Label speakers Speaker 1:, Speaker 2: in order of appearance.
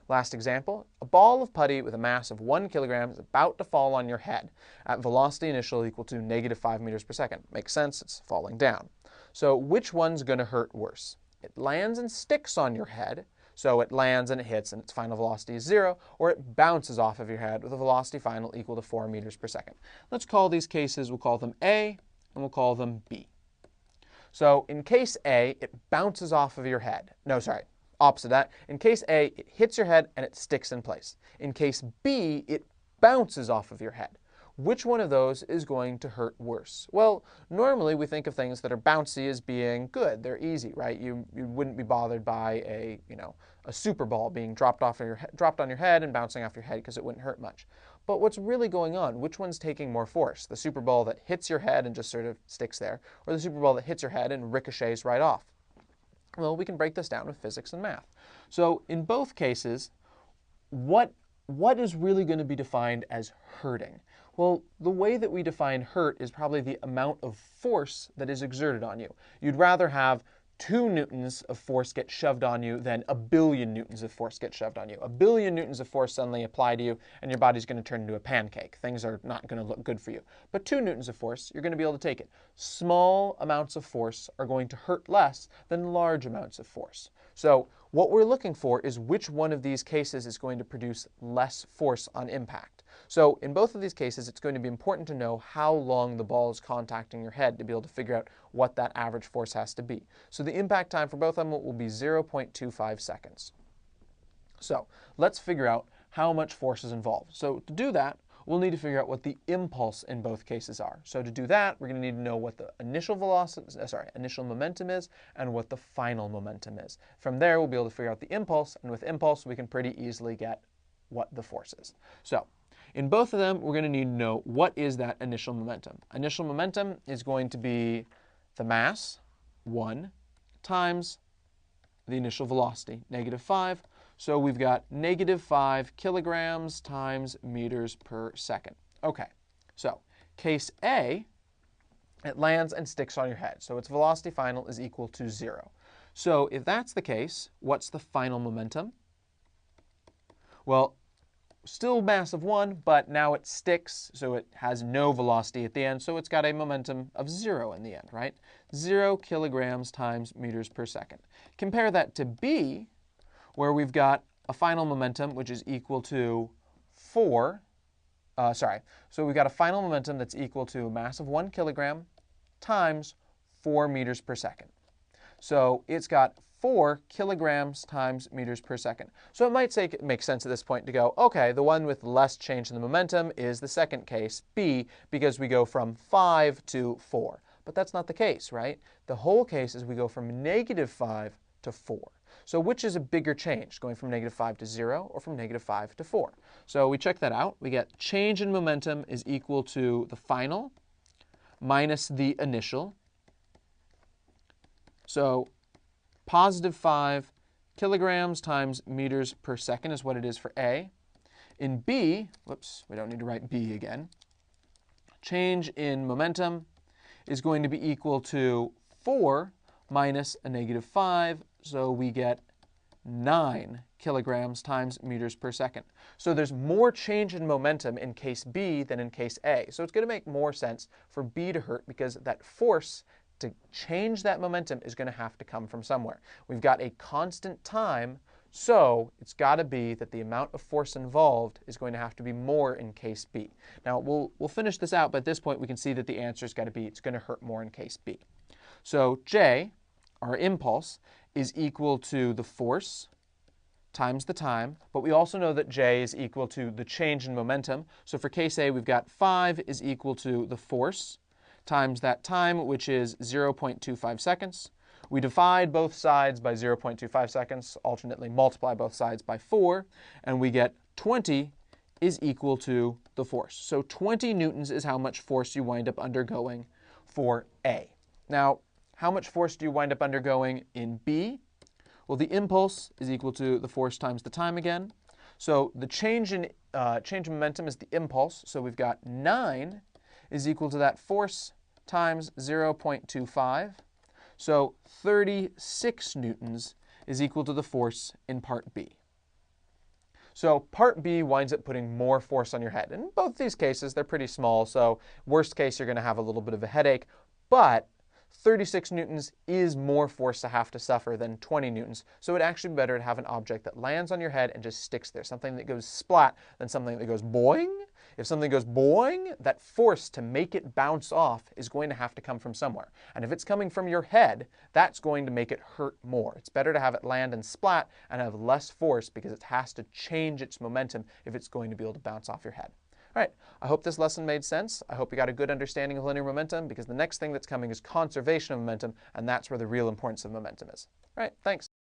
Speaker 1: Last example, a ball of putty with a mass of 1 kilogram is about to fall on your head at velocity initial equal to -5 meters per second. Makes sense, it's falling down. So which one's going to hurt worse? It lands and sticks on your head, so it lands and it hits and its final velocity is 0, or it bounces off of your head with a velocity final equal to 4 meters per second. Let's call these cases, we'll call them A and we'll call them B. So in case A, it bounces off of your head. No, sorry. Opposite of that. In case A, it hits your head and it sticks in place. In case B, it bounces off of your head. Which one of those is going to hurt worse? Well, normally we think of things that are bouncy as being good. They're easy, right? You wouldn't be bothered by a super ball being dropped on your head and bouncing off your head because it wouldn't hurt much. But what's really going on? Which one's taking more force? The super ball that hits your head and just sort of sticks there, or the super ball that hits your head and ricochets right off? Well, we can break this down with physics and math. So in both cases, what is really going to be defined as hurting? Well, the way that we define hurt is probably the amount of force that is exerted on you. You'd rather have 2 newtons of force get shoved on you than a billion newtons of force get shoved on you. A billion newtons of force suddenly apply to you and your body's going to turn into a pancake. Things are not going to look good for you. But 2 newtons of force, you're going to be able to take it. Small amounts of force are going to hurt less than large amounts of force. So what we're looking for is which one of these cases is going to produce less force on impact. So in both of these cases, it's going to be important to know how long the ball is contacting your head to be able to figure out what that average force has to be. So the impact time for both of them will be 0.25 seconds. So let's figure out how much force is involved. So to do that, we'll need to figure out what the impulse in both cases are. So to do that, we're going to need to know what the initial momentum is and what the final momentum is. From there, we'll be able to figure out the impulse, and with impulse, we can pretty easily get what the force is. So in both of them, we're going to need to know what is that initial momentum. Initial momentum is going to be the mass, 1, times the initial velocity, -5. So we've got -5 kilograms times meters per second. Okay, so case A, it lands and sticks on your head. So its velocity final is equal to 0. So if that's the case, what's the final momentum? Well, still mass of 1, but now it sticks, so it has no velocity at the end, so it's got a momentum of 0 in the end, right? 0 kilograms times meters per second. Compare that to B, where we've got a final momentum which is equal to 4. So we've got a final momentum that's equal to a mass of 1 kilogram times 4 meters per second. So it's got 4 kilograms times meters per second. So it might make sense at this point to go, okay, the one with less change in the momentum is the second case, B, because we go from 5 to 4. But that's not the case, right? The whole case is we go from -5 to 4. So which is a bigger change, going from -5 to 0 or from -5 to 4? So we check that out. We get change in momentum is equal to the final minus the initial. So +5 kilograms times meters per second is what it is for A. In B, whoops, we don't need to write B again. Change in momentum is going to be equal to 4 minus a -5, so we get 9 kilograms times meters per second. So there's more change in momentum in case B than in case A. So it's going to make more sense for B to hurt because that force to change that momentum is going to have to come from somewhere. We've got a constant time, so it's got to be that the amount of force involved is going to have to be more in case B. Now we'll finish this out, but at this point we can see that the answer is going to be it's going to hurt more in case B. So J, our impulse, is equal to the force times the time, but we also know that J is equal to the change in momentum. So for case A, we've got 5 is equal to the force times that time, which is 0.25 seconds. We divide both sides by 0.25 seconds, alternately multiply both sides by 4, and we get 20 is equal to the force. So 20 newtons is how much force you wind up undergoing for A. Now, how much force do you wind up undergoing in B? Well, the impulse is equal to the force times the time again. So the change in momentum is the impulse. So we've got 9 is equal to that force times 0.25. So 36 newtons is equal to the force in part B. So part B winds up putting more force on your head. In both these cases, they're pretty small, so worst case, you're going to have a little bit of a headache, but 36 newtons is more force to have to suffer than 20 newtons, so it'd actually be better to have an object that lands on your head and just sticks there, something that goes splat than something that goes boing. If something goes boing, that force to make it bounce off is going to have to come from somewhere. And if it's coming from your head, that's going to make it hurt more. It's better to have it land and splat and have less force because it has to change its momentum if it's going to be able to bounce off your head. All right, I hope this lesson made sense. I hope you got a good understanding of linear momentum, because the next thing that's coming is conservation of momentum, and that's where the real importance of momentum is. All right, thanks.